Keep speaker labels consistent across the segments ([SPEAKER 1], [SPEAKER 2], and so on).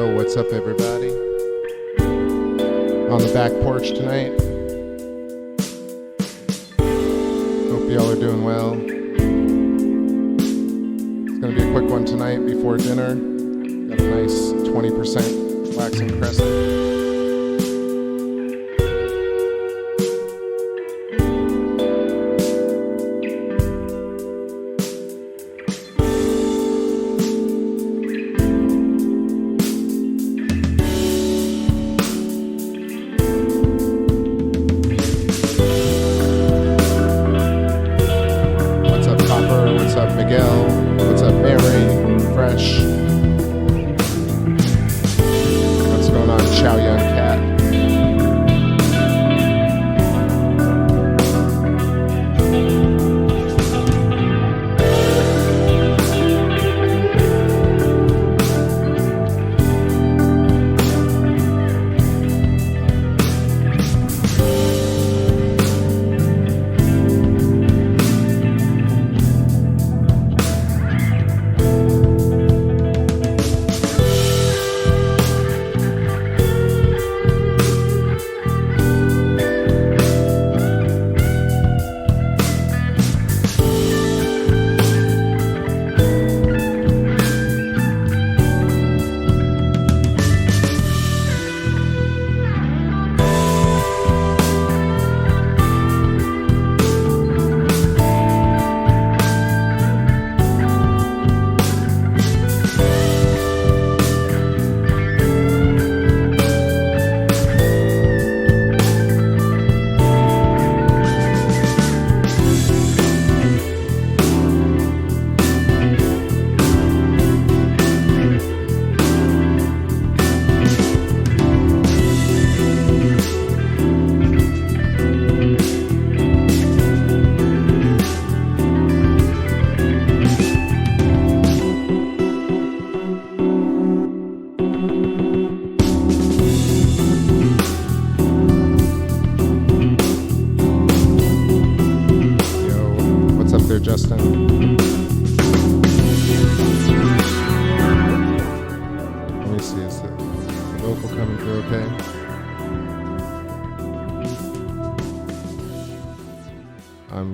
[SPEAKER 1] Yo, what's up, everybody? On the back porch tonight. Hope y'all are doing well. It's gonna be a quick one tonight before dinner. Got a nice 20% waxing crescent.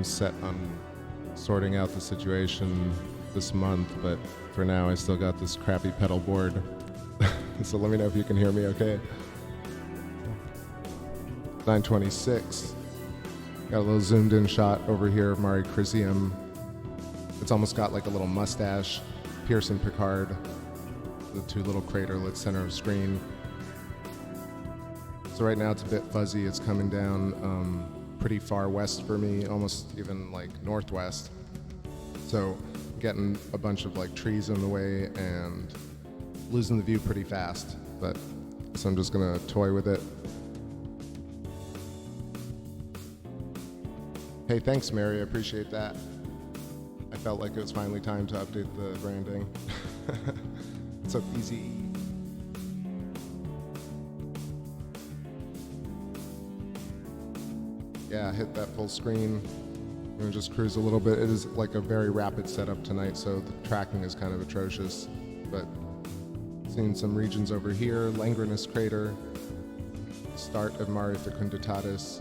[SPEAKER 1] Set on sorting out the situation this month, but for now I still got this crappy pedal board. So let me know if you can hear me okay. 926. Got a little zoomed in shot over here of Mari Crisium. It's almost got like a little mustache. Pearson Picard, the two little craterlets center of screen. So right now it's a bit fuzzy. It's coming down pretty far west for me, almost even like northwest. So getting a bunch of like trees in the way and losing the view pretty fast. But so I'm just gonna toy with it. Hey, thanks Mary, I appreciate that. I felt like it was finally time to update the branding. What's up, Easy? Yeah, hit that full screen. I'm gonna just cruise a little bit. It is like a very rapid setup tonight, so the tracking is kind of atrocious. But seeing some regions over here, Langrenus crater, start of Mare Fecunditatis.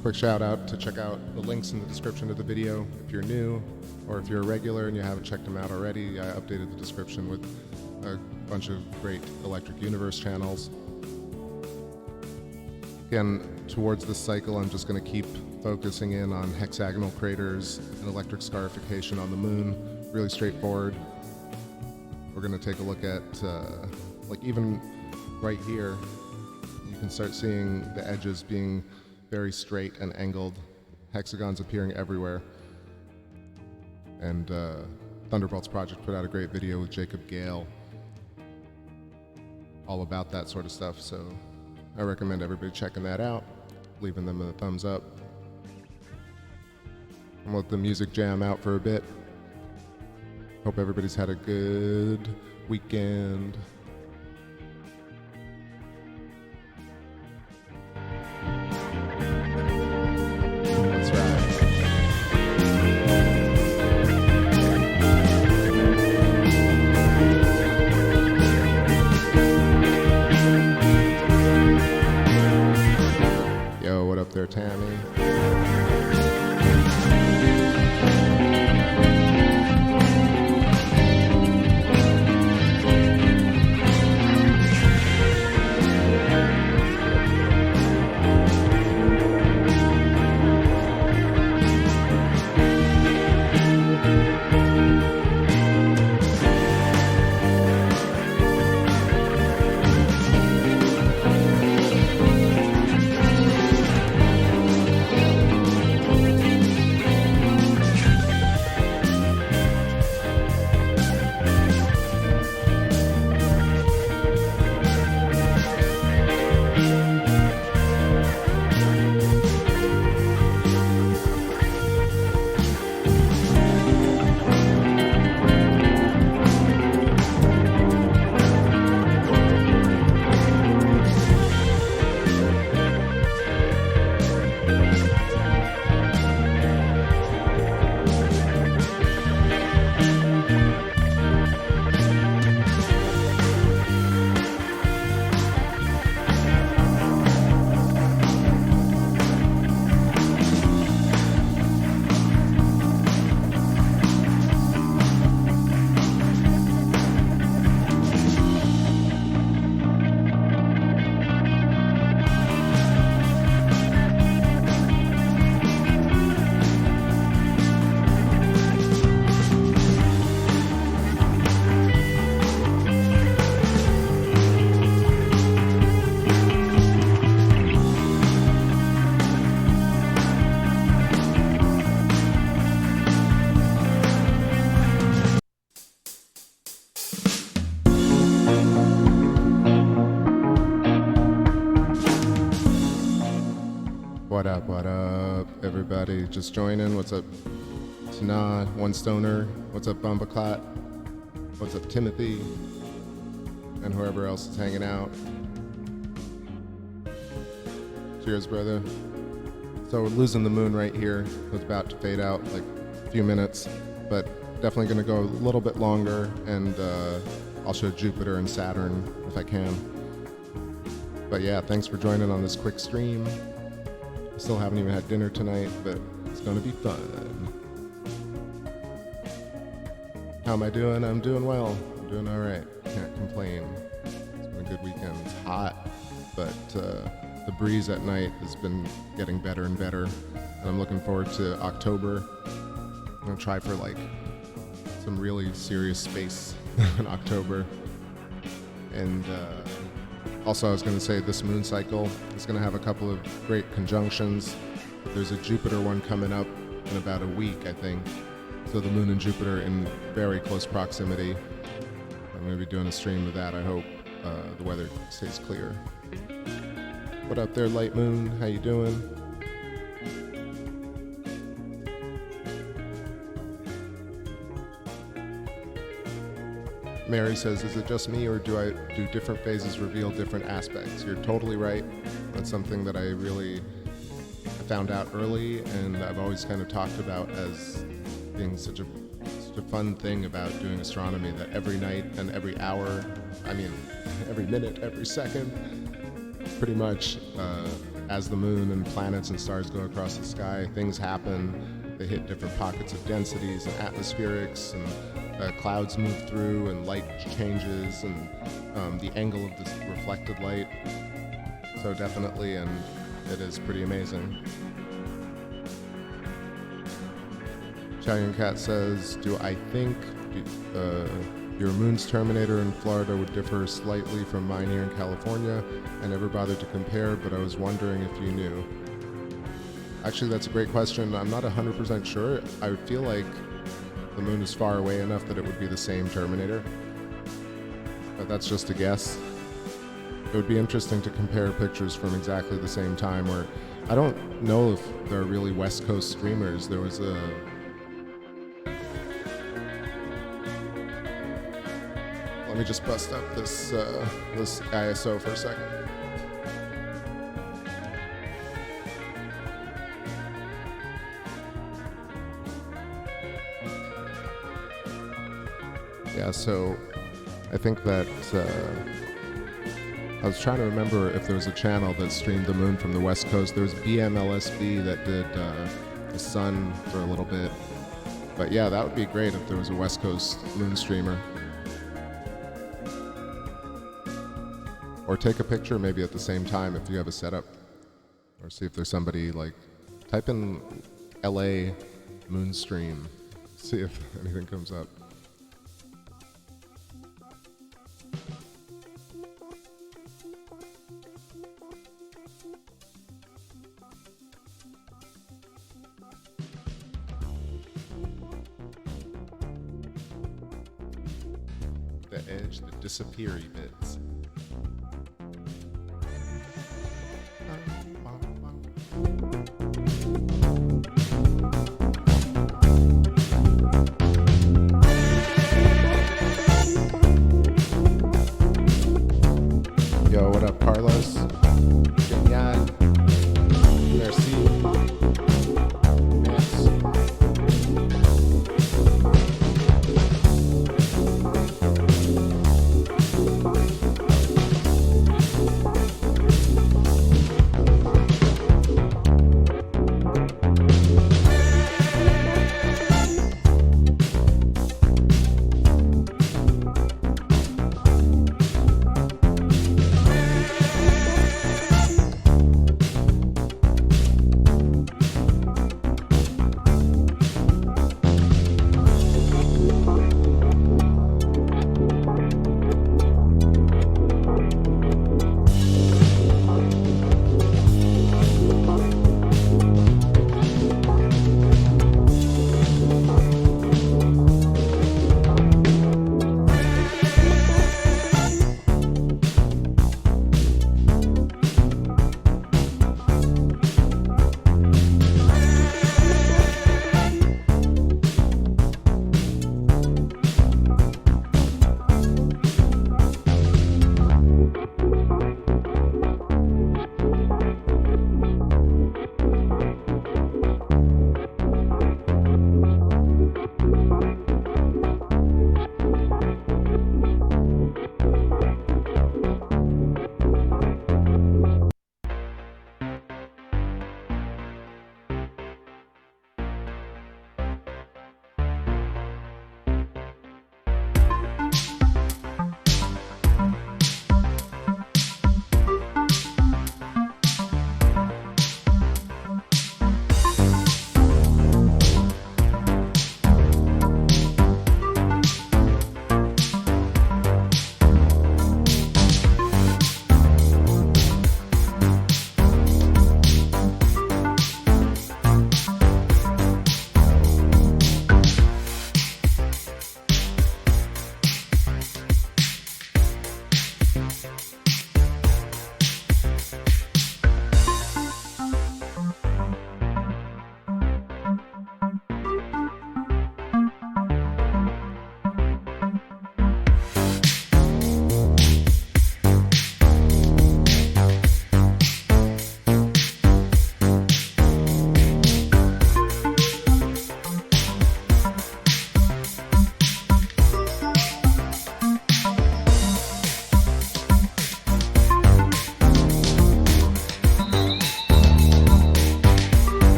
[SPEAKER 1] Quick shout out to check out the links in the description of the video if you're new, or if you're a regular and you haven't checked them out already. I updated the description with a bunch of great Electric Universe channels. Again, towards this cycle, I'm just going to keep focusing in on hexagonal craters and electric scarification on the moon. Really straightforward. We're going to take a look at, like even right here, you can start seeing the edges being very straight and angled, hexagons appearing everywhere. And Thunderbolts Project put out a great video with Jacob Gale all about that sort of stuff, so I recommend everybody checking that out, leaving them a thumbs up. I'm gonna let the music jam out for a bit. Hope everybody's had a good weekend. That's right. up there, Tammy? What up, everybody? Just joining. What's up, Tana, One Stoner? What's up, Bumbaclat? What's up, Timothy? And whoever else is hanging out. Cheers, brother. So we're losing the moon right here. It's about to fade out like a few minutes, but definitely going to go a little bit longer, and I'll show Jupiter and Saturn if I can. But yeah, thanks for joining on this quick stream. Still haven't even had dinner tonight, but it's going to be fun. How am I doing? I'm doing well. I'm doing all right. Can't complain. It's been a good weekend. It's hot, but the breeze at night has been getting better and better. And I'm looking forward to October. I'm going to try for like some really serious space in October. And also, I was going to say this moon cycle is going to have a couple of great conjunctions. There's a Jupiter one coming up in about a week, I think. So the moon and Jupiter in very close proximity. I'm going to be doing a stream of that. I hope the weather stays clear. What up there, Light Moon? How you doing? Mary says, is it just me, or do different phases reveal different aspects? You're totally right. That's something that I found out early, and I've always kind of talked about as being such a fun thing about doing astronomy, that every night and every hour, I mean, every minute, every second, pretty much as the moon and planets and stars go across the sky, things happen. They hit different pockets of densities and atmospherics, and clouds move through, and light changes, and the angle of this reflected light. So definitely, and it is pretty amazing. Italian Cat says, do I think your moon's terminator in Florida would differ slightly from mine here in California? I never bothered to compare, but I was wondering if you knew. Actually, that's a great question. I'm not 100% sure. I would feel like the moon is far away enough that it would be the same terminator, but that's just a guess. It would be interesting to compare pictures from exactly the same time, where I don't know if there are really West Coast streamers. There was a let me just bust up this ISO for a second. Yeah, so I think that I was trying to remember if there was a channel that streamed the moon from the West Coast. There was BMLSB that did the sun for a little bit. But yeah, that would be great if there was a West Coast moon streamer. Or take a picture maybe at the same time if you have a setup. Or see if there's somebody, like, type in LA moon stream. See if anything comes up. The edge, the disappeary bits. Yo, what up, Carlos? Genial. Merci. Merci.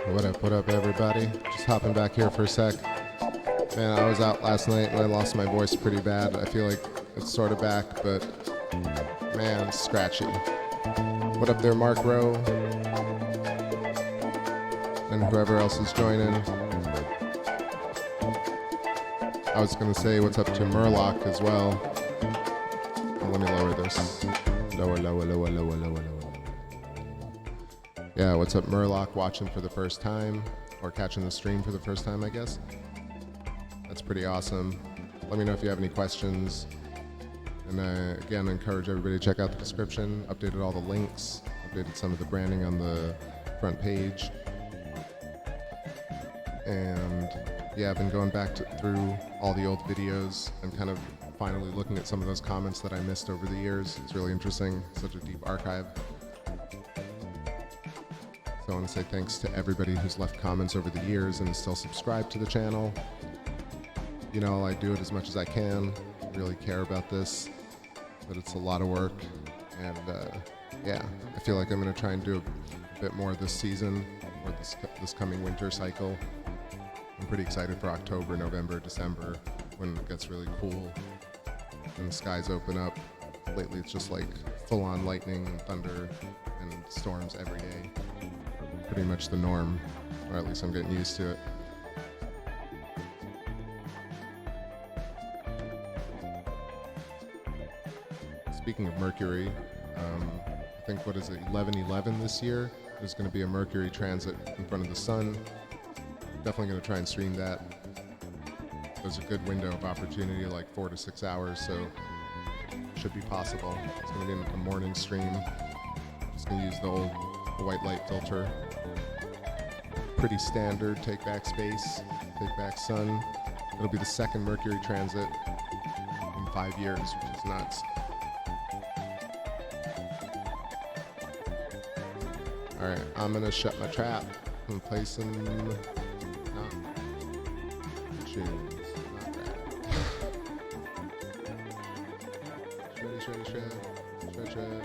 [SPEAKER 1] What up, everybody? Just hopping back here for a sec. Man, I was out last night and I lost my voice pretty bad. I feel like it's sort of back, but man, it's scratchy. What up there, Mark Rowe? And whoever else is joining. I was gonna say what's up to Murloc as well. Let me lower this. Lower. Yeah, what's up, Murloc, watching for the first time, or catching the stream for the first time, I guess. That's pretty awesome. Let me know if you have any questions. And again, I encourage everybody to check out the description. Updated all the links, updated some of the branding on the front page. And yeah, I've been going back through all the old videos and kind of finally looking at some of those comments that I missed over the years. It's really interesting, such a deep archive. So I want to say thanks to everybody who's left comments over the years and is still subscribed to the channel. You know, I do it as much as I can. I really care about this, but it's a lot of work. And yeah, I feel like I'm going to try and do a bit more this season, or this coming winter cycle. I'm pretty excited for October, November, December, when it gets really cool and the skies open up. Lately it's just like full-on lightning and thunder and storms every day. Pretty much the norm, or at least I'm getting used to it. Speaking of Mercury, I think, what is it, 11/11 this year? There's going to be a Mercury transit in front of the sun. Definitely going to try and stream that. There's a good window of opportunity, like 4 to 6 hours, so should be possible. It's going to be a morning stream. Just going to use the white light filter. Pretty standard TakeBackSpace, TakeBackSun. It'll be the second Mercury transit in 5 years, which is nuts. All right, I'm gonna shut my trap and play some tunes. Not rap. Shred.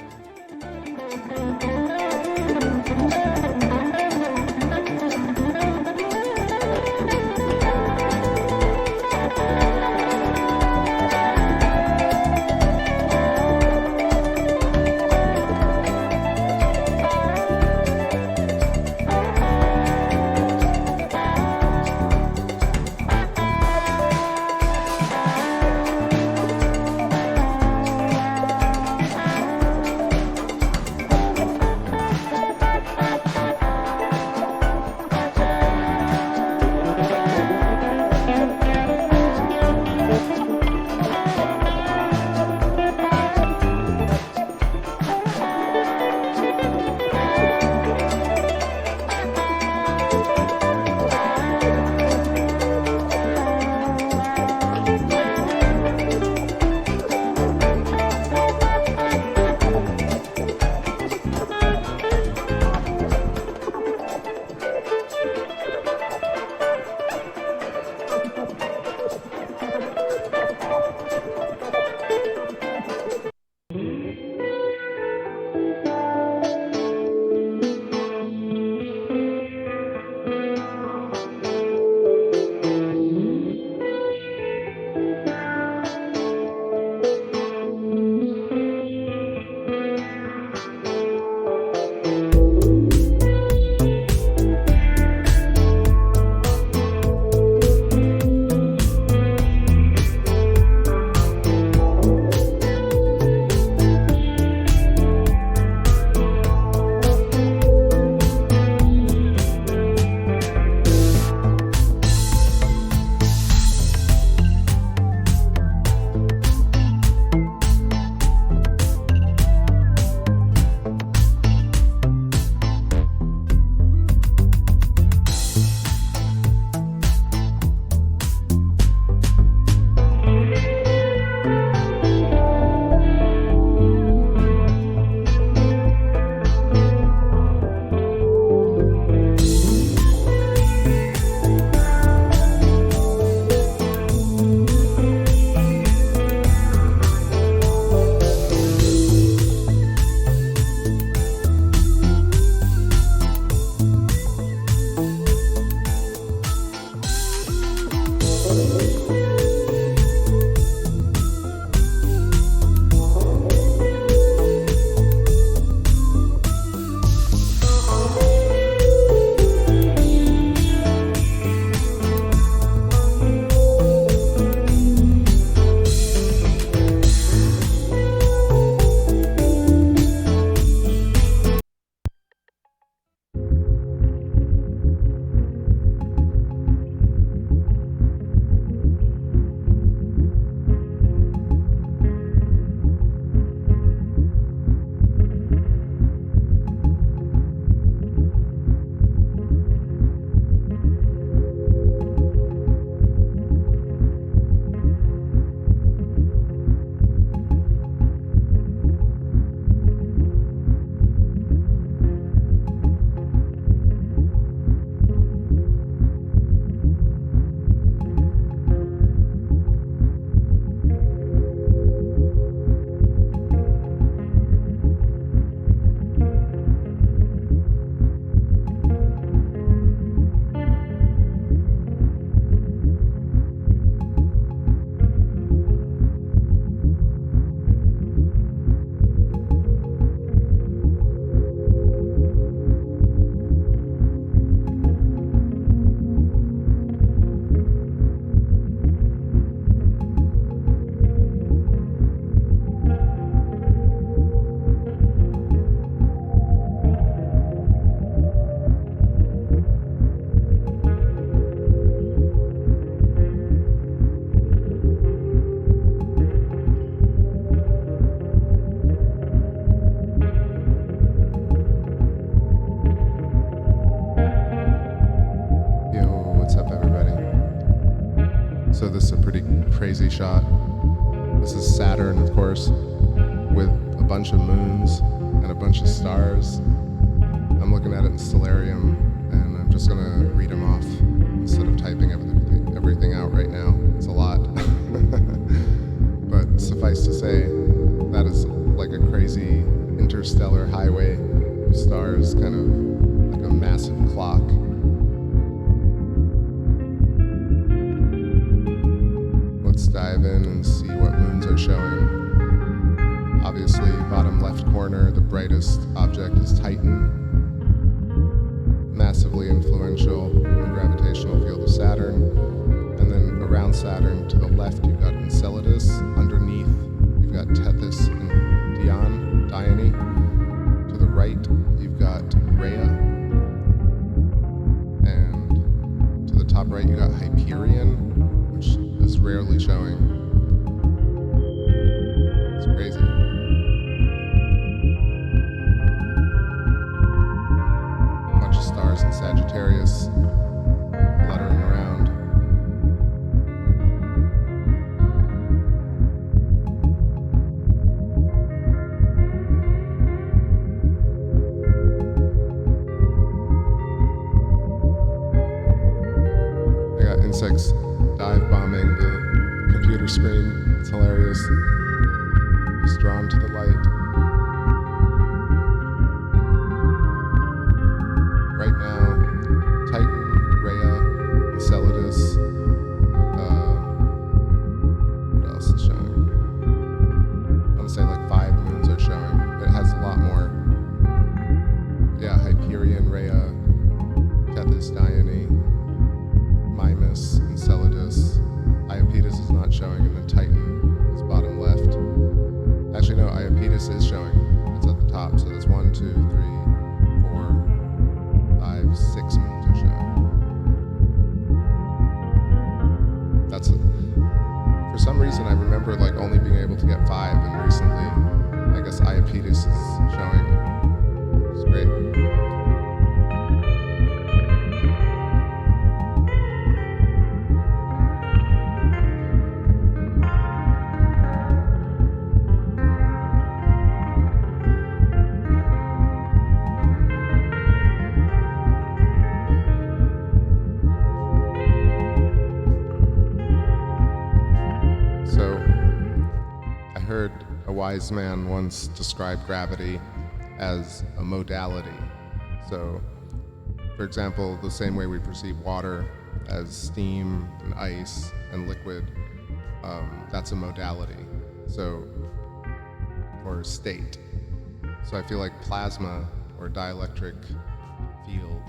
[SPEAKER 1] shot. This is Saturn, of course, with a bunch of moons and a bunch of stars. I'm looking at it in Stellarium, and I'm just gonna read them off instead of typing everything out right now. It's a lot. But suffice to say, that is like a crazy interstellar highway of stars, kind of like a massive clock. Let's dive in and see what moons are showing. Obviously, bottom left corner, the brightest object is Titan, massively influential in the gravitational field of Saturn. And then around Saturn, to the left, you've got Enceladus. Underneath, you've got Tethys and Dione. To the right, you've got Rhea. And to the top right, you've got Hyperion, which is rarely showing. It's crazy. A bunch of stars in Sagittarius fluttering around. I got insects dive bombing the computer screen. It's hilarious. Just drawn to the light. Right now, Titan, Rhea, Enceladus. What else is showing? I want to say like 5 moons are showing. It has a lot more. Yeah, Hyperion, Rhea, Tethys, Dione, Mimas, Enceladus. Eyepieces is not showing, and then Titan is bottom left. Actually, no, Eyepieces is showing. It's at the top, so that's 1, 2, 3, 4, 5, 6 moons are showing. That's it. For some reason, I remember like only being able to get 5, and recently, I guess Eyepieces is showing. It's great. A wise man once described gravity as a modality. So, for example, the same way we perceive water as steam and ice and liquid, that's a modality. So, or state. So I feel like plasma or dielectric field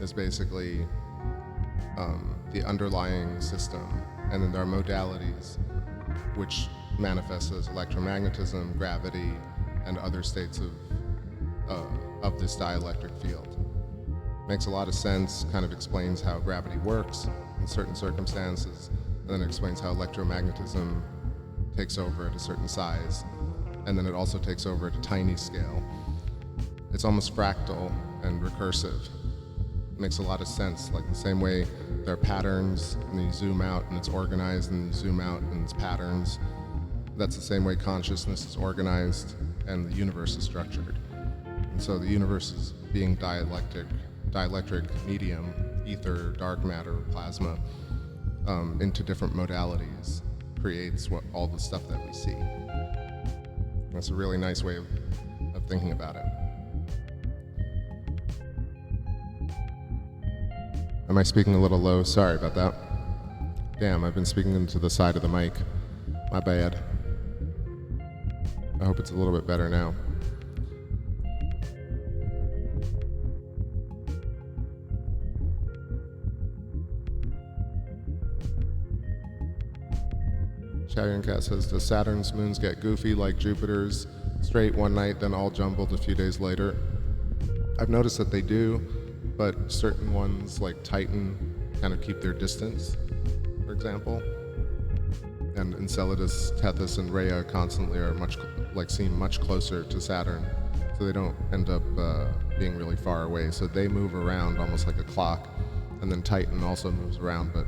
[SPEAKER 1] is basically the underlying system, and then there are modalities which manifests as electromagnetism, gravity, and other states of this dielectric field. Makes a lot of sense, kind of explains how gravity works in certain circumstances, and then explains how electromagnetism takes over at a certain size, and then it also takes over at a tiny scale. It's almost fractal and recursive. It makes a lot of sense, like the same way there are patterns, and then you zoom out and it's organized, and you zoom out and it's patterns. That's the same way consciousness is organized and the universe is structured. And so the universe is being dielectric medium, ether, dark matter, plasma, into different modalities, creates all the stuff that we see. That's a really nice way of thinking about it. Am I speaking a little low? Sorry about that. Damn, I've been speaking into the side of the mic. My bad. I hope it's a little bit better now. Sharon Cat says, does Saturn's moons get goofy like Jupiter's, straight one night, then all jumbled a few days later? I've noticed that they do, but certain ones like Titan kind of keep their distance, for example. And Enceladus, Tethys, and Rhea constantly are seem much closer to Saturn, so they don't end up being really far away. So they move around almost like a clock, and then Titan also moves around, but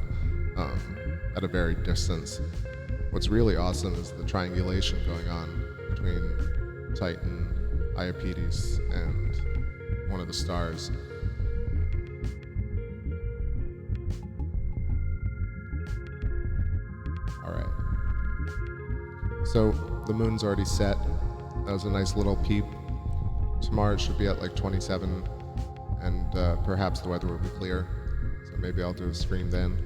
[SPEAKER 1] at a very distance. What's really awesome is the triangulation going on between Titan, Eyepieces, and one of the stars. All right. So the moon's already set. That was a nice little peep. Tomorrow it should be at like 27, and perhaps the weather will be clear. So maybe I'll do a stream then.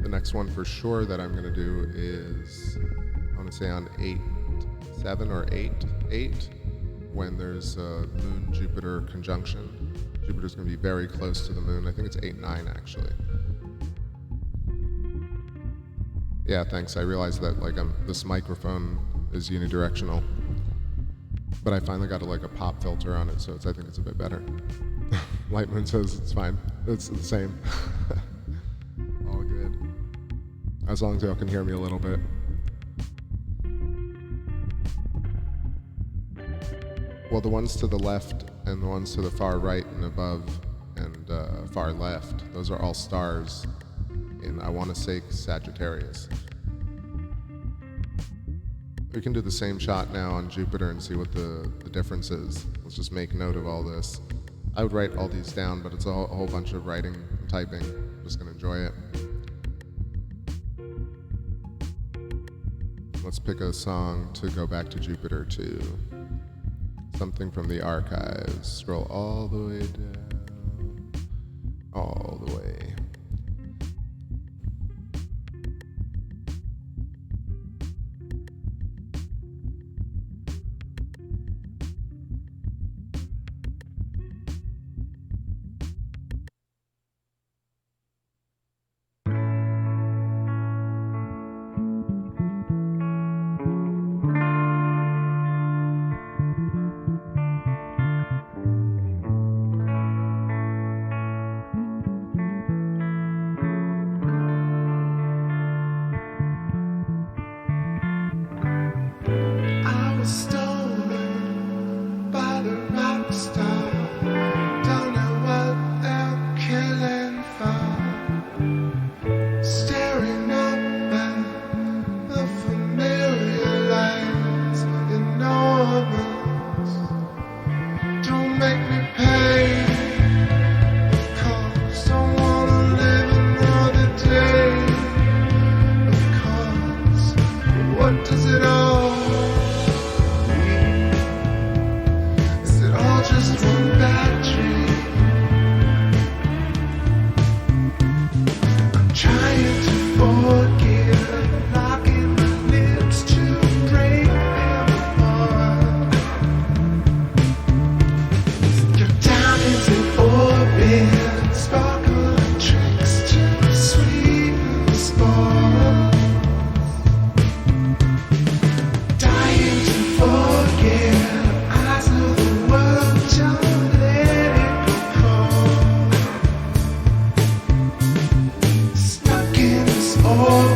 [SPEAKER 1] The next one for sure that I'm going to do is, I want to say on 8/7 or 8/8, when there's a Moon-Jupiter conjunction. Jupiter's going to be very close to the moon. I think it's 8/9 actually. Yeah, thanks. I realized that like this microphone is unidirectional, but I finally got a pop filter on it, so I think it's a bit better. Light Moon says it's fine. It's the same. All good. As long as y'all can hear me a little bit. Well, the ones to the left and the ones to the far right and above and far left, those are all stars in, I want to say, Sagittarius. We can do the same shot now on Jupiter and see what the difference is. Let's just make note of all this. I would write all these down, but it's a whole bunch of writing and typing. I'm just going to enjoy it. Let's pick a song to go back to Jupiter to. Something from the archives. Scroll all the way down. All the way.
[SPEAKER 2] Oh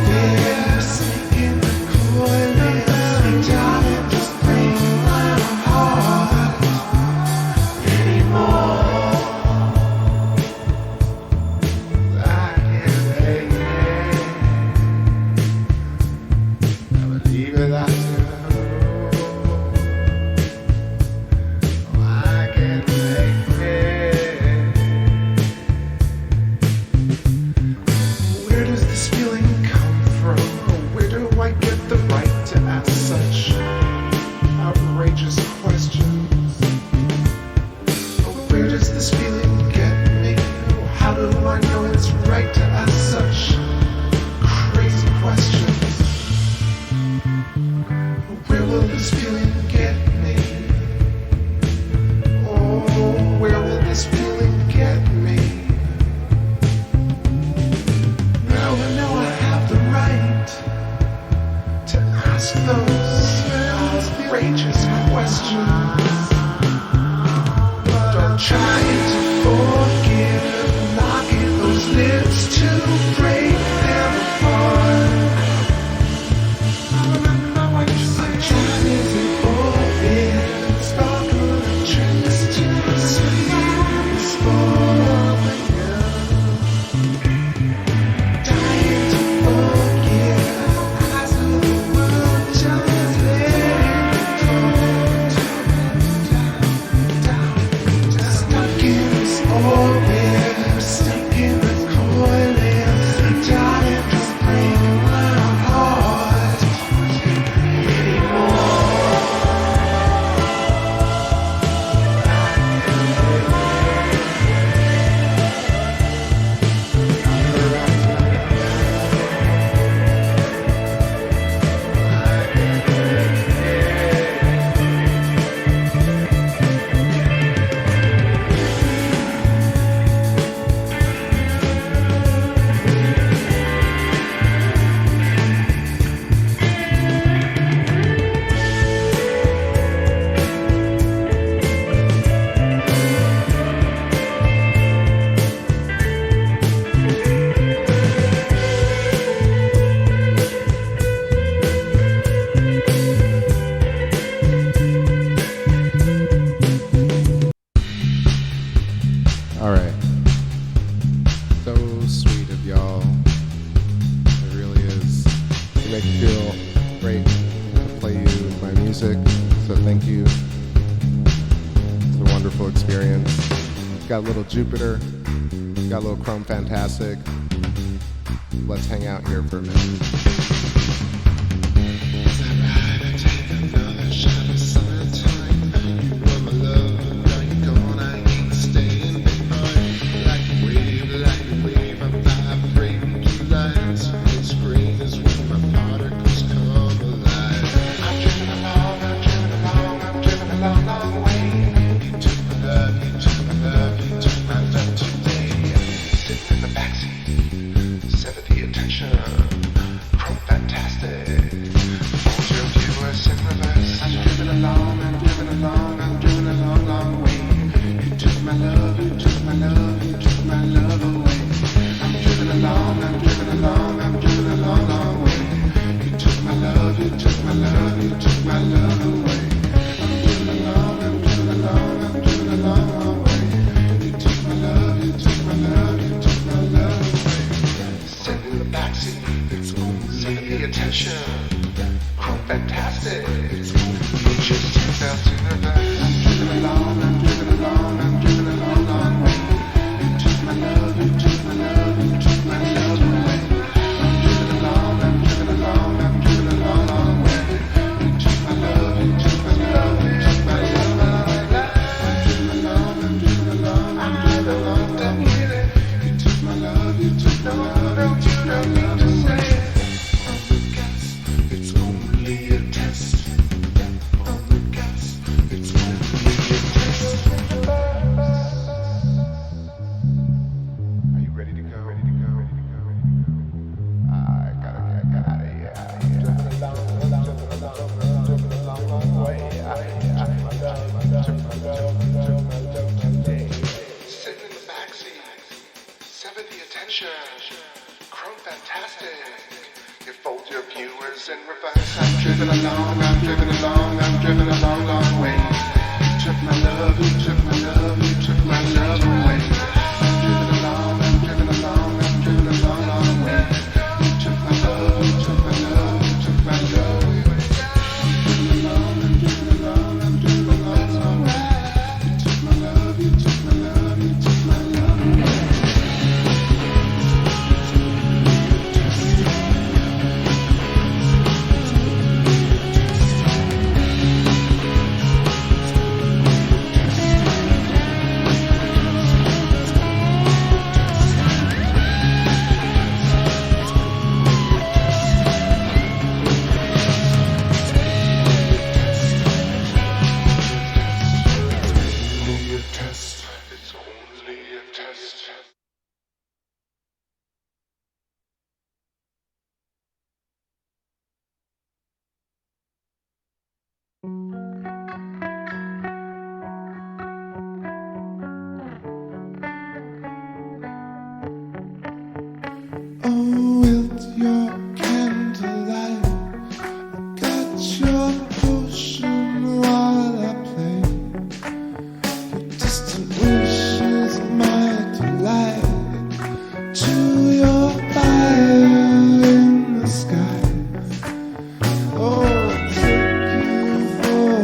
[SPEAKER 1] music, so thank you. It's a wonderful experience. Got a little Jupiter, got a little Chrome Fantastic. Let's hang out here for a minute.
[SPEAKER 2] Oh, take you for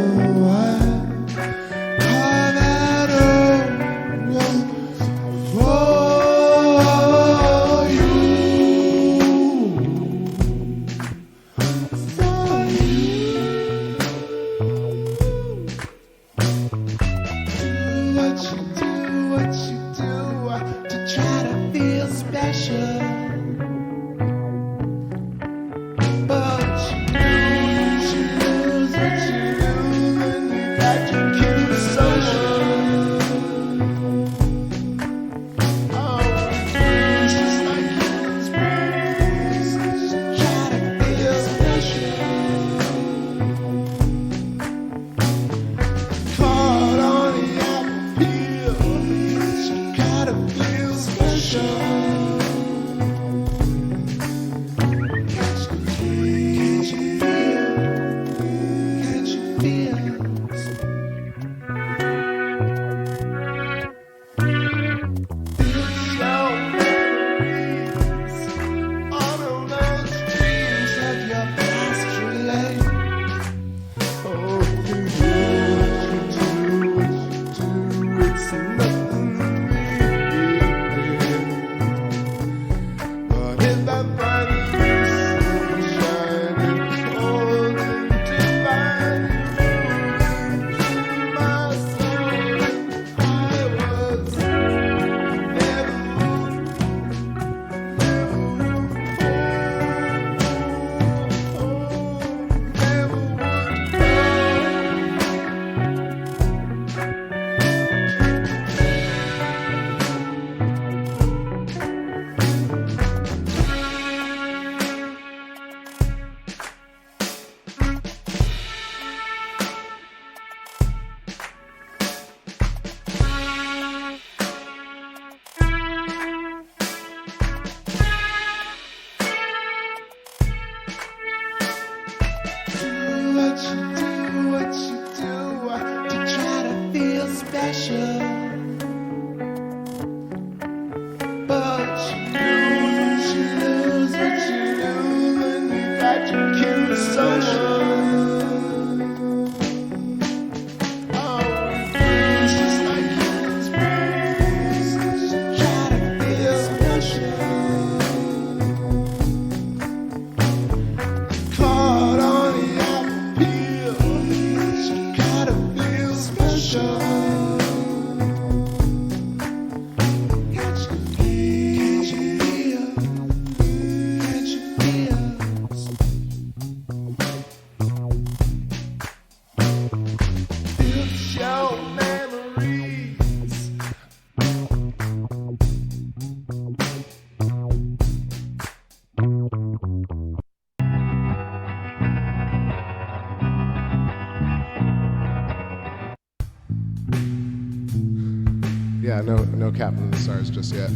[SPEAKER 1] Yeah, no Captain and the Stars just yet.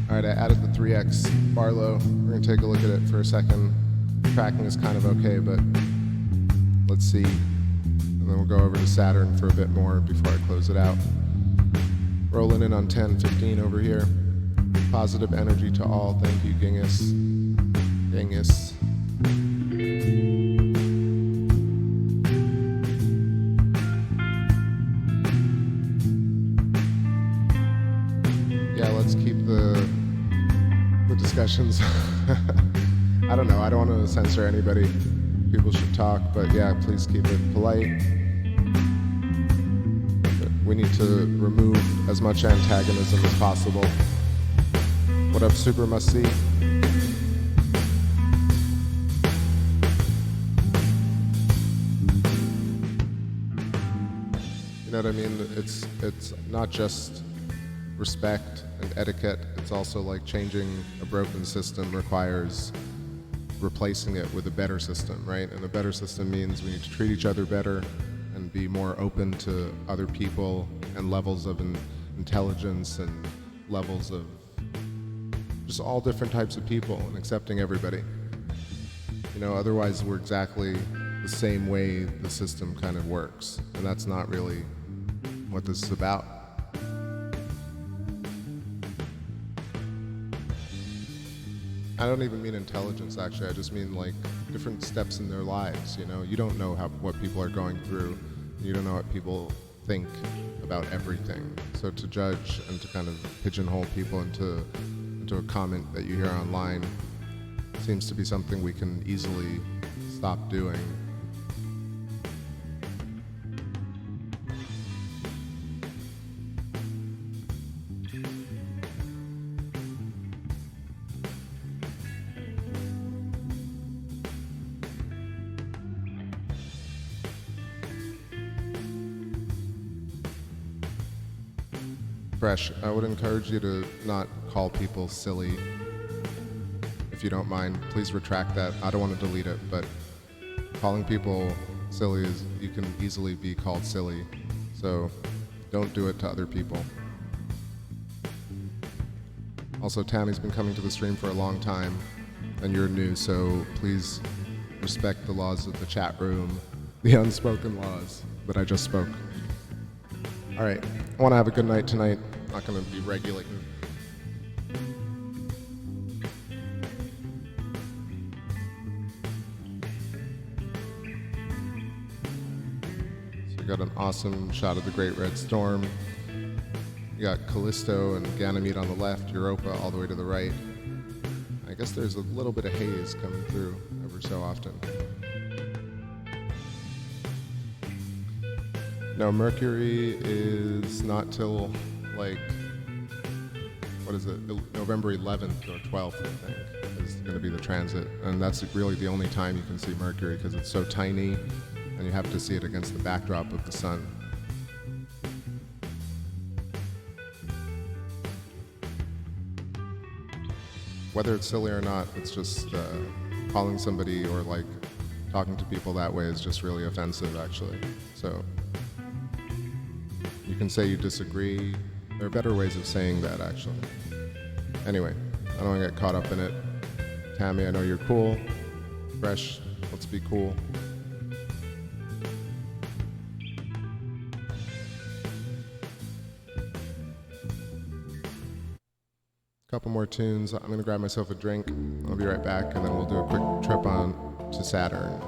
[SPEAKER 1] All right, I added the 3X Barlow. We're gonna take a look at it for a second. Tracking is kind of okay, but let's see. And then we'll go over to Saturn for a bit more before I close it out. Rolling in on 10:15 over here. Positive energy to all. Thank you, Genghis. Genghis. Yeah, let's keep the discussions. I don't know. I don't want to censor anybody. People should talk, but yeah, please keep it polite. We need to remove as much antagonism as possible. What up, Super Must See? You know what I mean? It's not just respect and etiquette. It's also like changing a broken system requires replacing it with a better system, right? And a better system means we need to treat each other better and be more open to other people and levels of intelligence and levels of just all different types of people and accepting everybody. You know, otherwise we're exactly the same way the system kind of works, and that's not really what this is about. I don't even mean intelligence, actually. I just mean like different steps in their lives, you know? You don't know what people are going through. You don't know what people think about everything. So to judge and to kind of pigeonhole people into a comment that you hear online seems to be something we can easily stop doing. Fresh, I would encourage you to not call people silly. If you don't mind, please retract that. I don't want to delete it, but calling people silly is, you can easily be called silly. So don't do it to other people. Also, Tammy's been coming to the stream for a long time, and you're new, so please respect the laws of the chat room, the unspoken laws that I just spoke. All right, I want to have a good night tonight. I'm not going to be regulating. So you got an awesome shot of the Great Red Storm. You got Callisto and Ganymede on the left, Europa all the way to the right. I guess there's a little bit of haze coming through every so often. No, Mercury is not till like, what is it, November 11th or 12th, I think, is going to be the transit. And that's really the only time you can see Mercury because it's so tiny and you have to see it against the backdrop of the sun. Whether it's silly or not, it's just calling somebody or like talking to people that way is just really offensive, actually. So you can say you disagree. There are better ways of saying that, actually. Anyway, I don't want to get caught up in it. Tammy, I know you're cool. Fresh, let's be cool. Couple more tunes. I'm gonna grab myself a drink. I'll be right back, and then we'll do a quick trip on to Saturn.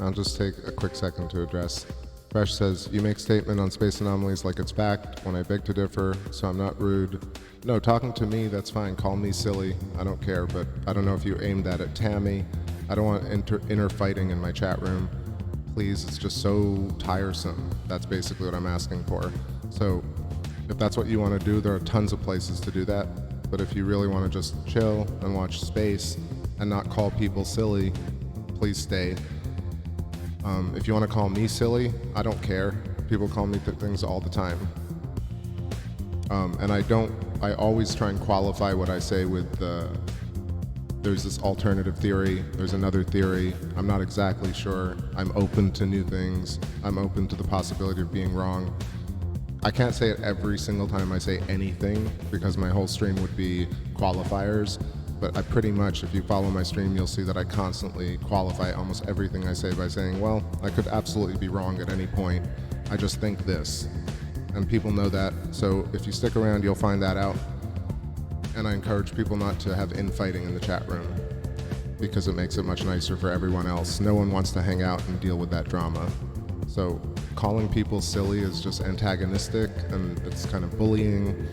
[SPEAKER 1] I'll just take a quick second to address. Fresh says, you make statement on space anomalies like it's fact when I beg to differ, so I'm not rude. No, talking to me, that's fine. Call me silly. I don't care, but I don't know if you aimed that at Tammy. I don't want inner fighting in my chat room. Please, it's just so tiresome. That's basically what I'm asking for. So if that's what you want to do, there are tons of places to do that. But if you really want to just chill and watch space and not call people silly, please stay. If you want to call me silly, I don't care. People call me things all the time. And I always try and qualify what I say with there's this alternative theory, there's another theory, I'm not exactly sure, I'm open to new things, I'm open to the possibility of being wrong. I can't say it every single time I say anything because my whole stream would be qualifiers, but I pretty much, if you follow my stream, you'll see that I constantly qualify almost everything I say by saying, well, I could absolutely be wrong at any point, I just think this. And people know that, so if you stick around, you'll find that out. And I encourage people not to have infighting in the chat room because it makes it much nicer for everyone else. No one wants to hang out and deal with that drama. So calling people silly is just antagonistic and it's kind of bullying.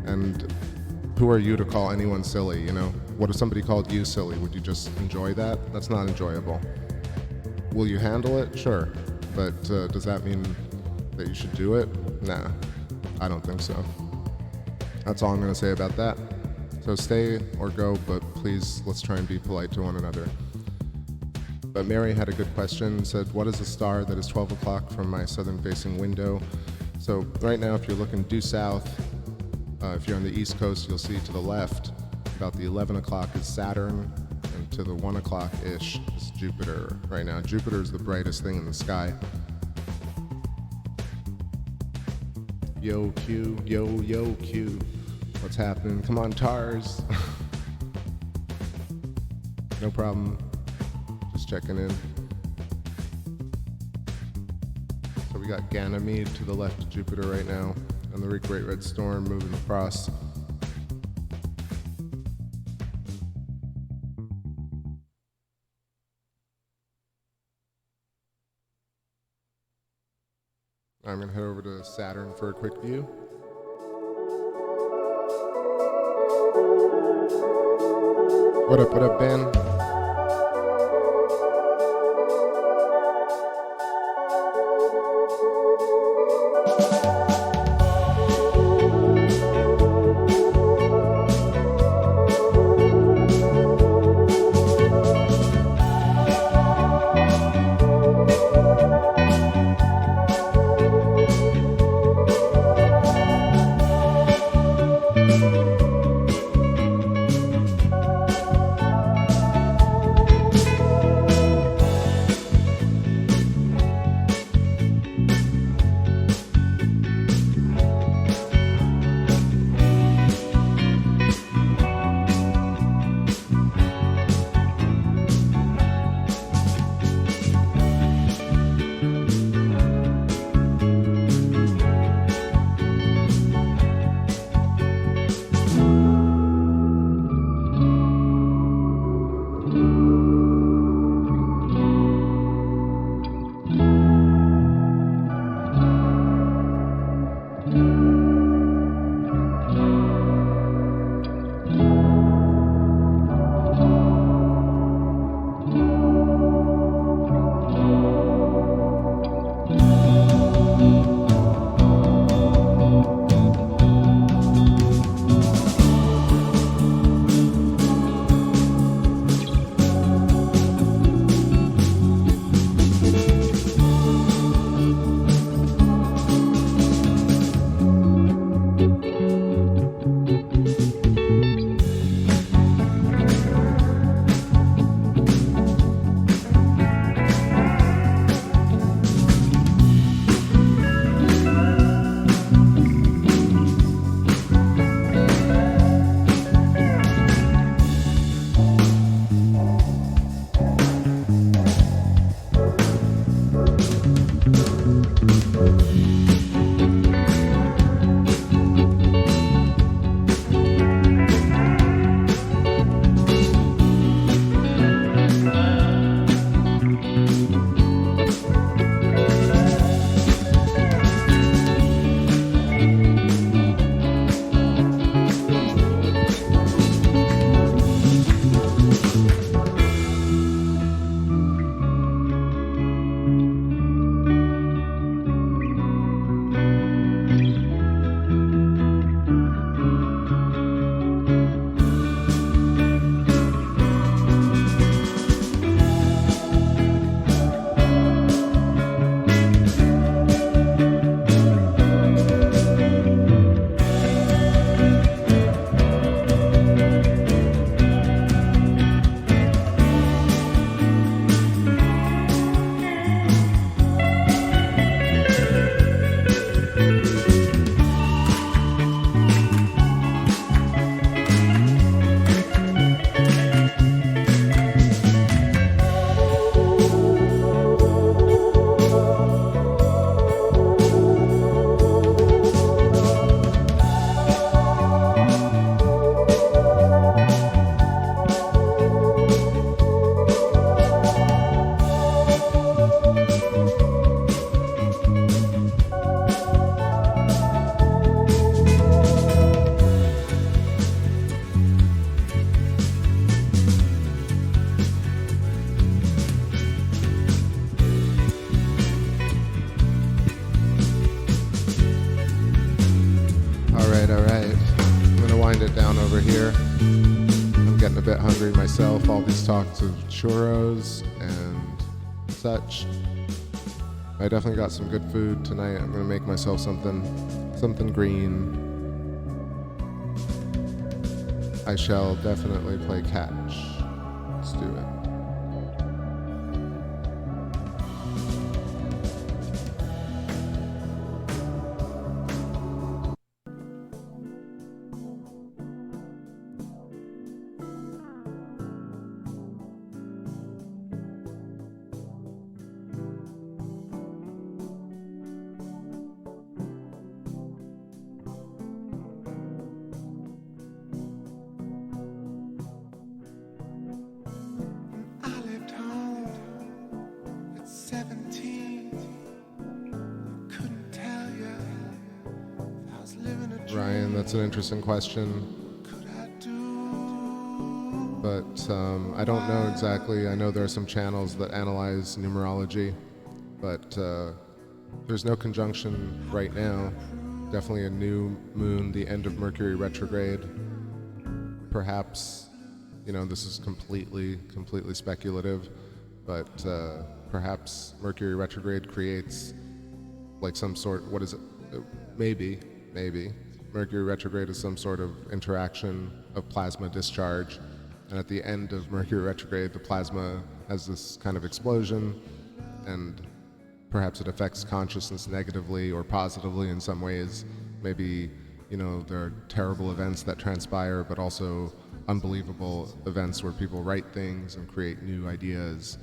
[SPEAKER 1] And who are you to call anyone silly, you know? What if somebody called you silly? Would you just enjoy that? That's not enjoyable. Will you handle it? Sure. But does that mean that you should do it? Nah, I don't think so. That's all I'm gonna say about that. So stay or go, but please, let's try and be polite to one another. But Mary had a good question, said, what is a star that is 12 o'clock from my southern-facing window? So right now, if you're looking due south, if you're on the East Coast, you'll see to the left, about the 11 o'clock is Saturn, and to the 1 o'clock-ish is Jupiter. Right now, Jupiter is the brightest thing in the sky. Yo, Q, yo, Q. What's happening? Come on, TARS. No problem. Just checking in. So we got Ganymede to the left of Jupiter right now, and the Great Red Storm moving across. I'm gonna head over to Saturn for a quick view. What up, Ben? made it down over here. I'm getting a bit hungry myself. All these talks of churros and such. I definitely got some good food tonight. I'm gonna make myself something green. I shall definitely play catch. Let's do it. Ryan, that's an interesting question, but I don't know exactly. I know there are some channels that analyze numerology, but there's no conjunction right now. Definitely a new moon, the end of Mercury retrograde. Perhaps, this is completely speculative, but perhaps Mercury retrograde creates like some sort, what is it? Maybe. Mercury retrograde is some sort of interaction of plasma discharge, and at the end of Mercury retrograde, the plasma has this kind of explosion, and perhaps it affects consciousness negatively or positively in some ways. Maybe, there are terrible events that transpire, but also unbelievable events where people write things and create new ideas.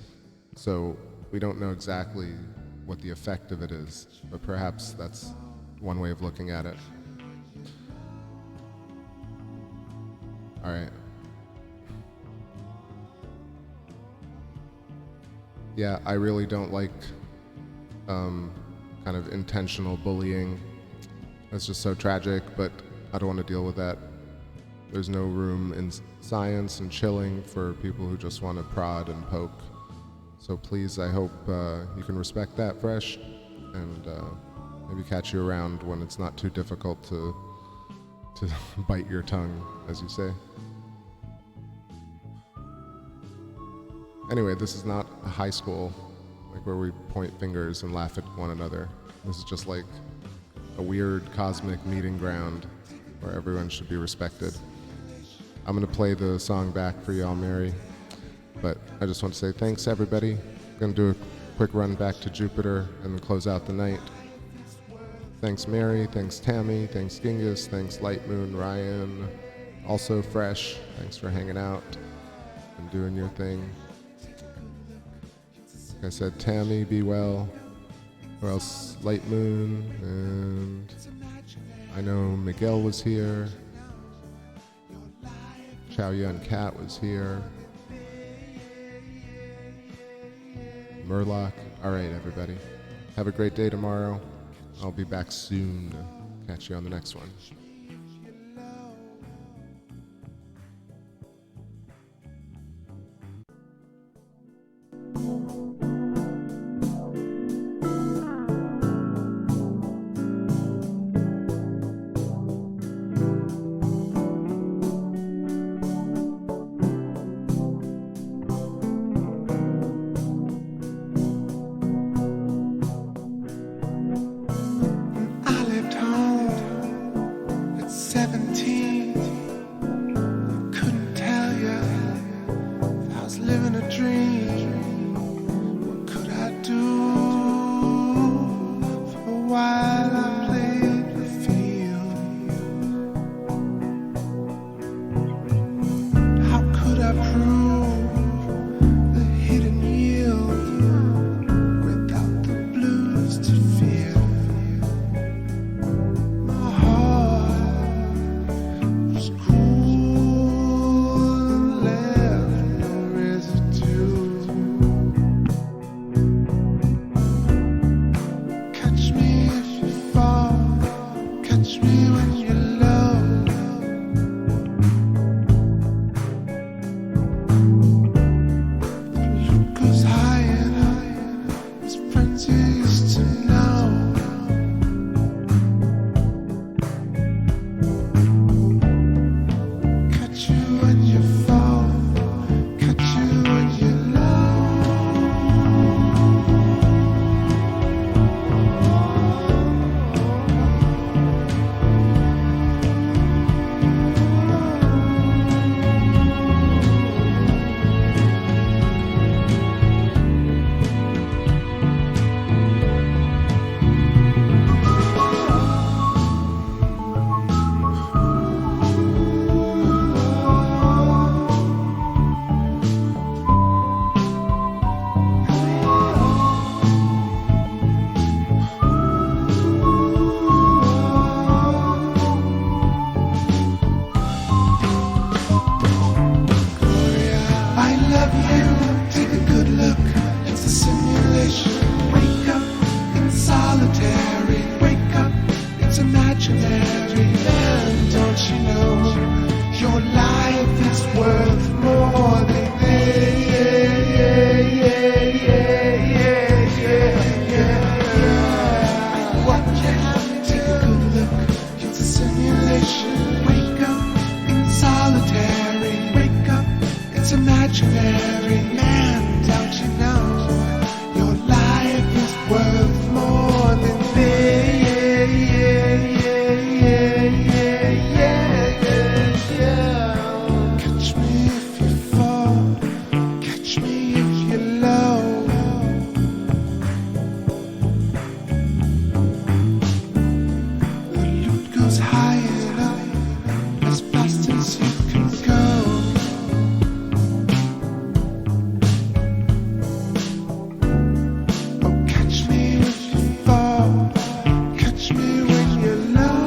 [SPEAKER 1] So we don't know exactly what the effect of it is, but perhaps that's one way of looking at it. All right. Yeah, I really don't like kind of intentional bullying. That's just so tragic, but I don't want to deal with that. There's no room in science and chilling for people who just want to prod and poke. So please, I hope you can respect that, Fresh, and maybe catch you around when it's not too difficult to bite your tongue, as you say. Anyway, this is not a high school, like where we point fingers and laugh at one another. This is just like a weird cosmic meeting ground where everyone should be respected. I'm gonna play the song back for y'all, Mary, but I just want to say thanks, everybody. I'm gonna do a quick run back to Jupiter and then close out the night. Thanks, Mary. Thanks, Tammy. Thanks, Genghis. Thanks, Light Moon, Ryan. Also, Fresh. Thanks for hanging out and doing your thing. Like I said, Tammy, be well. Who else? Light Moon. And I know Miguel was here. Chow Yun Cat was here. Murloc. All right, everybody. Have a great day tomorrow. I'll be back soon. Catch you on the next one.
[SPEAKER 2] imaginary land, don't you know? Your life is worth more than what you have, take a good look. It's a simulation. Wake up in solitary. Wake up, it's imaginary land, don't you know? Your life is worth more than Catch me if you fall, catch me if you're low. The loot goes high enough, as fast as you can go. Oh, catch me if you fall, catch me when you're low.